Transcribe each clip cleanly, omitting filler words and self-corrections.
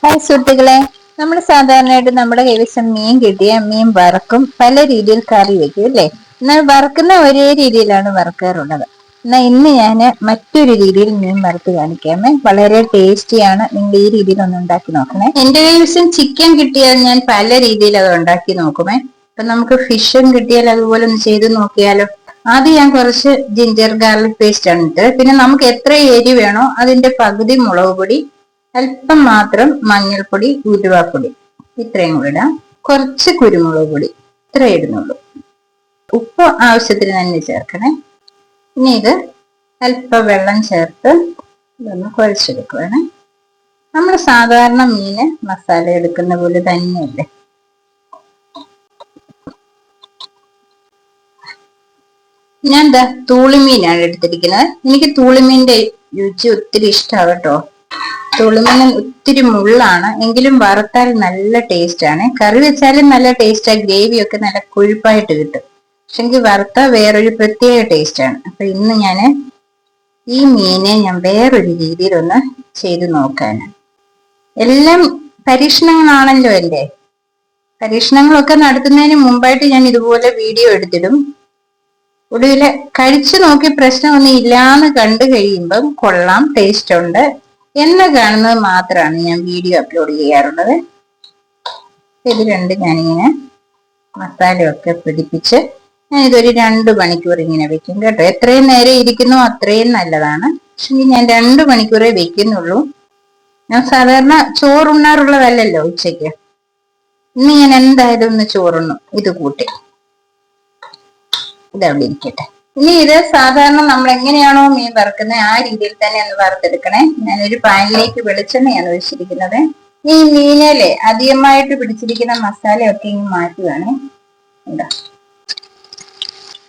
Hi സുഹൃത്തുക്കളെ, നമ്മൾ സാധാരണയായിട്ട് നമ്മുടെ കൈവശം മീൻ കിട്ടിയ മീൻ വറക്കും, പല രീതിയിൽ കറി വെക്കും അല്ലേ. എന്നാൽ വറക്കുന്ന ഒരേ രീതിയിലാണ് വറക്കാറുള്ളത്. എന്നാൽ ഇന്ന് ഞാൻ മറ്റൊരു രീതിയിൽ മീൻ വറുത്ത് കാണിക്കാമേ. വളരെ ടേസ്റ്റിയാണ്. നിങ്ങൾ ഈ രീതിയിൽ ഒന്ന് ഉണ്ടാക്കി നോക്കണേ. എന്റെ കൈവശം ചിക്കൻ കിട്ടിയാൽ ഞാൻ പല രീതിയിൽ അത് ഉണ്ടാക്കി നോക്കുമേ. അപ്പൊ നമുക്ക് ഫിഷും കിട്ടിയാൽ അതുപോലെ ഒന്ന് ചെയ്ത് നോക്കിയാലോ. ആദ്യം ഞാൻ കുറച്ച് ജിഞ്ചർ ഗാർലിക് പേസ്റ്റ് ആണ് ഇട്ട്, പിന്നെ നമുക്ക് എത്ര എരി വേണോ അതിന്റെ പകുതി മുളക് പൊടി, അല്പം മാത്രം മഞ്ഞൾപ്പൊടി, ഉലുവാപ്പൊടി ഇത്രയും കൂടെ ഇടാം. കുറച്ച് കുരുമുളക് പൊടി ഇത്രേ ഇടുന്നുള്ളൂ. ഉപ്പ് ആവശ്യത്തിന് തന്നെ ചേർക്കണേ. ഇനി ഇത് അല്പം വെള്ളം ചേർത്ത് ഇതൊന്ന് കുഴച്ചെടുക്കുവാണ്. നമ്മൾ സാധാരണ മീന് മസാല എടുക്കുന്ന പോലെ തന്നെയല്ലേ. ഞാൻ എന്താ തൂളിമീനാണ് എടുത്തിരിക്കുന്നത്. എനിക്ക് തൂളിമീന്റെ രുചി ഒത്തിരി ഇഷ്ടമാണ് കേട്ടോ. തുളുമീൻ ഒത്തിരി മുള്ളാണ്, എങ്കിലും വറുത്താൽ നല്ല ടേസ്റ്റ് ആണ്. കറി വെച്ചാലും നല്ല ടേസ്റ്റാ, ഗ്രേവി ഒക്കെ നല്ല കൊഴുപ്പായിട്ട് കിട്ടും. പക്ഷെ എനിക്ക് വറുത്താൽ വേറൊരു പ്രത്യേക ടേസ്റ്റ് ആണ്. അപ്പൊ ഇന്ന് ഈ മീനെ ഞാൻ വേറൊരു രീതിയിലൊന്ന് ചെയ്ത് നോക്കാന്. എല്ലാം പരീക്ഷണങ്ങളാണല്ലോ എന്റെ. പരീക്ഷണങ്ങളൊക്കെ നടത്തുന്നതിന് മുമ്പായിട്ട് ഞാൻ ഇതുപോലെ വീഡിയോ എടുത്തിടും. ഒടുവില് കഴിച്ചു നോക്കി പ്രശ്നമൊന്നും ഇല്ലാന്ന് കണ്ടു കഴിയുമ്പം കൊള്ളാം, ടേസ്റ്റ് ഉണ്ട് എന്ന് കാണുന്നത് മാത്രമാണ് ഞാൻ വീഡിയോ അപ്ലോഡ് ചെയ്യാറുള്ളത്. ഇത് രണ്ടും ഞാനിങ്ങനെ മസാലയൊക്കെ പിടിപ്പിച്ച് ഞാൻ ഇതൊരു 2 മണിക്കൂർ ഇങ്ങനെ വെക്കും കേട്ടോ. എത്രയും നേരം ഇരിക്കുന്നോ അത്രയും നല്ലതാണ്. പക്ഷെ ഞാൻ 2 മണിക്കൂറേ വെക്കുന്നുള്ളൂ. ഞാൻ സാധാരണ ചോറുണ്ണാറുള്ളതല്ലല്ലോ ഉച്ചയ്ക്ക്. ഇന്ന് ഞാൻ എന്തായാലും ഒന്ന് ചോറുണ്ണും ഇത് കൂട്ടി. ഇതവിടെ ഇരിക്കട്ടെ. ഇനി ഇത് സാധാരണ നമ്മൾ എങ്ങനെയാണോ മീൻ വറുക്കുന്നത് ആ രീതിയിൽ തന്നെ ഒന്ന് വറുത്തെടുക്കണേ. ഞാനൊരു പാനിലേക്ക് വെളിച്ചെണ്ണയാണ് ഒഴിച്ചിരിക്കുന്നത്. ഈ മീനല്ലേ അധികമായിട്ട് പിടിച്ചിരിക്കുന്ന മസാലയൊക്കെ ഇനി മാറ്റുകയാണ്. എന്താ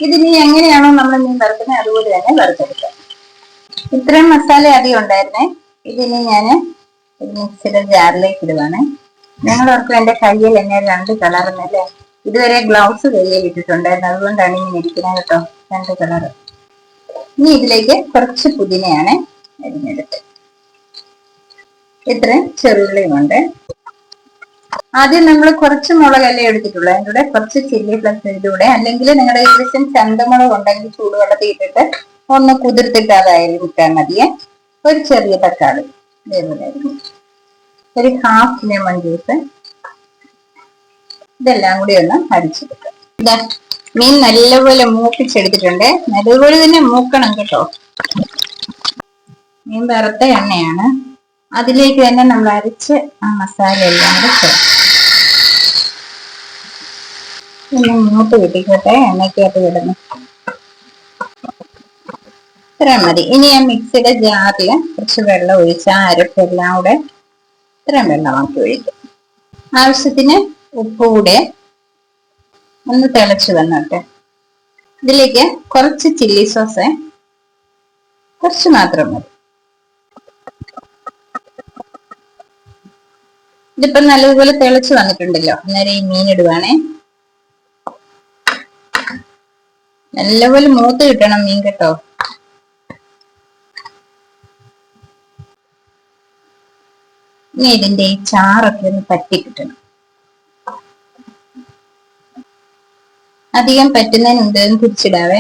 ഇതിനി എങ്ങനെയാണോ നമ്മൾ മീൻ വറുക്കുന്നത് അതുപോലെ തന്നെ വറുത്തെടുക്കാം. ഇത്രയും മസാല അധികം ഉണ്ടായിരുന്നേ. ഇതിനി ഞാൻ മിക്സിയുടെ ജാറിലേക്ക് ഇടുവാണ്. ഞങ്ങൾ ഓർക്കും എന്റെ കയ്യിൽ എന്നെ 2 കളറെന്നല്ലേ. ഇതുവരെ ഗ്ലൗസ് കയ്യിൽ ഇട്ടിട്ടുണ്ടായിരുന്നു, അതുകൊണ്ടാണ് ഇങ്ങനെ ഇരിക്കുന്നത് കേട്ടോ. 2 കളറ്. ഇനി ഇതിലേക്ക് കുറച്ച് പുതിനയാണ് അരിഞ്ഞെടുത്ത്, ഇത്രയും ചെറുള്ളിയും ഉണ്ട്. ആദ്യം നമ്മൾ കുറച്ച് മുളകല്ലേ എടുത്തിട്ടുള്ളൂ, അതിൻ്റെ കൂടെ കുറച്ച് ചില്ലി ഫ്ലക്സ് ഇതുകൂടെ, അല്ലെങ്കിൽ നിങ്ങളുടെ കയ്യിൽ ചന്തമുളക് ഉണ്ടെങ്കിൽ ചൂടുവെള്ളത്തിൽ ഇട്ടിട്ട് ഒന്ന് കുതിർത്തിട്ട് അതായാലും ഇട്ടാൽ മതിയെ. ഒരു ചെറിയ തക്കാളി ഇതേപോലെ, ഒരു 1/2 ലെമൺ ജ്യൂസ്, ഇതെല്ലാം കൂടി ഒന്ന് അടിച്ചെടുക്കുക. ഇതാ മീൻ നല്ലപോലെ മൂപ്പിച്ചെടുത്തിട്ടുണ്ട്. നല്ലപോലെ തന്നെ മൂക്കണം കേട്ടോ. മീൻ വറുത്ത എണ്ണയാണ്, അതിലേക്ക് തന്നെ നമ്മൾ അരച്ച് ആ മസാല എല്ലാം കൂടെ ചേർക്കും. പിന്നെ മൂത്ത് കിട്ടിക്കോട്ടെ, എണ്ണയ്ക്കകത്ത് വിടുന്നു. ഇത്രയും മതി. ഇനി ഞാൻ മിക്സിയുടെ ജാറിൽ കുറച്ച് വെള്ളം ഒഴിച്ച് ആ അരപ്പെല്ലാം കൂടെ ഇത്രയും വെള്ളമാക്കി ഒഴിക്കും. ആവശ്യത്തിന് ഉപ്പ് കൂടെ ഒന്ന് തിളച്ച് വന്നോട്ടെ. ഇതിലേക്ക് കുറച്ച് ചില്ലി സോസ്, കുറച്ച് മാത്രം മതി. ഇതിപ്പം നല്ലതുപോലെ തിളച്ച് വന്നിട്ടുണ്ടല്ലോ. അന്നേരം ഈ മീൻ ഇടുവാണേ. നല്ലപോലെ മൂത്ത് കിട്ടണം മീൻ കേട്ടോ. ഇനി ഇതിന്റെ ഈ ചാറൊക്കെ ഒന്ന് പറ്റി കിട്ടണം. അധികം പറ്റുന്നതിന് മുമ്പ് തിരിച്ചിടാവേ.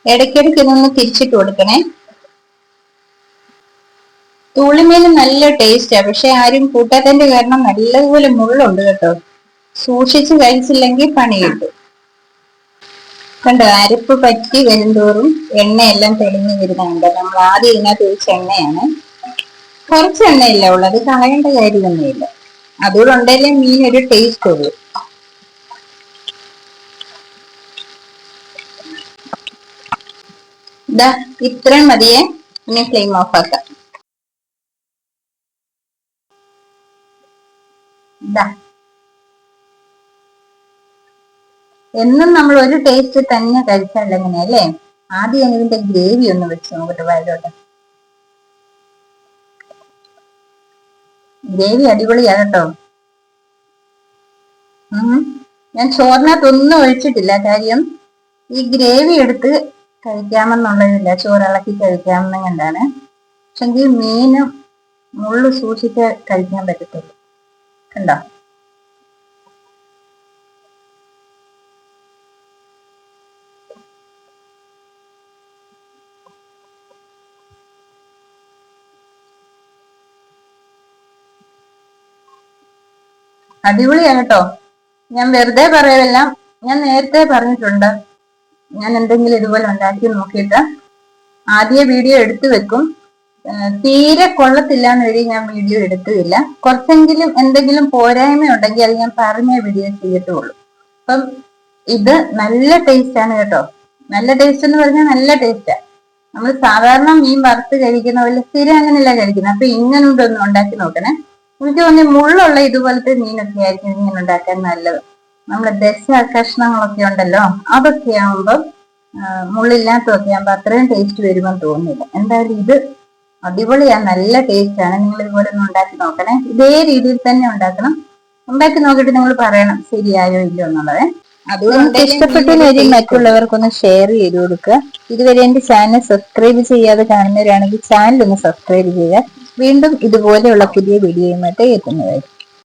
ഇടയ്ക്കിടയ്ക്ക് ഇതൊന്ന് തിരിച്ചിട്ട് കൊടുക്കണേ. തൂളിമീൻ നല്ല ടേസ്റ്റാ, പക്ഷെ ആരും കൂട്ടാത്തതിന്റെ കാരണം നല്ലതുപോലെ മുള്ളുണ്ട് കേട്ടോ. സൂക്ഷിച്ച് കഴിച്ചില്ലെങ്കിൽ പണി കിട്ടും. കണ്ടോ, അരപ്പ് പറ്റി വരുന്തോറും എണ്ണയെല്ലാം തെളിഞ്ഞു വരുന്നുണ്ട്. നമ്മൾ ആദ്യം ഇതിനകത്ത് ഒഴിച്ച എണ്ണയാണ്. കുറച്ച് എണ്ണയില്ല ഉള്ളു, അത് കളയേണ്ട കാര്യമൊന്നുമില്ല. അതുകൂടെ ഉണ്ടെങ്കിലേ മീൻ ഒരു ടേസ്റ്റ് ഉള്ളൂ. ഇതാ ഇത്രയും മതിയെ. ഇനി ഫ്ലെയിം ഓഫ് ആക്കാം. ഇതാ എന്നും നമ്മൾ ഒരു ടേസ്റ്റ് തന്നെ കഴിച്ചാൽ എങ്ങനെയല്ലേ. ആദ്യം ഇതിന്റെ ഗ്രേവി ഒന്ന് വെച്ച് നോക്കട്ടെ വയലോട്ട്. ഗ്രേവി അടിപൊളിയാണ് കേട്ടോ. ഞാൻ ചോറിനകത്തൊന്നും ഒഴിച്ചിട്ടില്ല, കാര്യം ഈ ഗ്രേവി എടുത്ത് കഴിക്കാമെന്നുള്ളതില്ല, ചോറിളക്കി കഴിക്കാമെന്ന് കണ്ടാണ്. പക്ഷെങ്കിൽ മീന് മുള്ളു സൂക്ഷിച്ച് കഴിക്കാൻ പറ്റത്തുള്ളൂ. കണ്ടോ? അടിപൊളിയാണ് കേട്ടോ. ഞാൻ വെറുതെ പറയല്ല, ഞാൻ നേരത്തെ പറഞ്ഞിട്ടുണ്ട് ഞാൻ എന്തെങ്കിലും ഇതുപോലെ ഉണ്ടാക്കി നോക്കിയിട്ട് ആദ്യ വീഡിയോ എടുത്തു വെക്കും. തീരെ കൊള്ളത്തില്ല എന്ന് വഴി ഞാൻ വീഡിയോ എടുത്തില്ല. കുറച്ചെങ്കിലും എന്തെങ്കിലും പോരായ്മ ഉണ്ടെങ്കിൽ അത് ഞാൻ പറഞ്ഞ വീഡിയോ ചെയ്യത്തുള്ളൂ. അപ്പം ഇത് നല്ല ടേസ്റ്റ് ആണ് കേട്ടോ. നല്ല ടേസ്റ്റ് എന്ന് പറഞ്ഞാൽ നല്ല ടേസ്റ്റാ. നമ്മൾ സാധാരണ മീൻ വറുത്ത് കഴിക്കുന്ന പോലെ സ്ഥിരം അങ്ങനെയല്ല കഴിക്കുന്നത്. അപ്പൊ ഇങ്ങനെ ഒന്ന് ഉണ്ടാക്കി നോക്കണേ. എനിക്ക് തോന്നി മുള്ളുള്ള ഇതുപോലത്തെ മീനൊക്കെ ആയിരിക്കും ഇങ്ങനെ ഉണ്ടാക്കാൻ നല്ലത്. നമ്മളെ ദശ കഷ്ണങ്ങളൊക്കെ ഉണ്ടല്ലോ, അതൊക്കെ ആവുമ്പം മുള്ളില്ലാത്തതൊക്കെ ആകുമ്പോ അത്രയും ടേസ്റ്റ് വരുമെന്ന് തോന്നുന്നില്ല. എന്തായാലും ഇത് അടിപൊളിയാ, നല്ല ടേസ്റ്റ് ആണ്. നിങ്ങൾ ഇതുപോലെ ഒന്ന് ഉണ്ടാക്കി നോക്കണേ. ഇതേ രീതിയിൽ തന്നെ ഉണ്ടാക്കണം. ഉണ്ടാക്കി നോക്കിയിട്ട് നിങ്ങൾ പറയണം ശരിയായോ ഇല്ലയോ എന്നുള്ളത്. അതുകൊണ്ട് ഇഷ്ടപ്പെട്ട മറ്റുള്ളവർക്കൊന്ന് ഷെയർ ചെയ്ത് കൊടുക്കുക. ഇതുവരെ എന്റെ ചാനൽ സബ്സ്ക്രൈബ് ചെയ്യാതെ കാണുന്നവരാണെങ്കിൽ ചാനൽ ഒന്ന് സബ്സ്ക്രൈബ് ചെയ്യുക. വീണ്ടും ഇതുപോലെയുള്ള പുതിയ വീഡിയോയുമായിട്ട് എത്തുന്നതായിരിക്കും.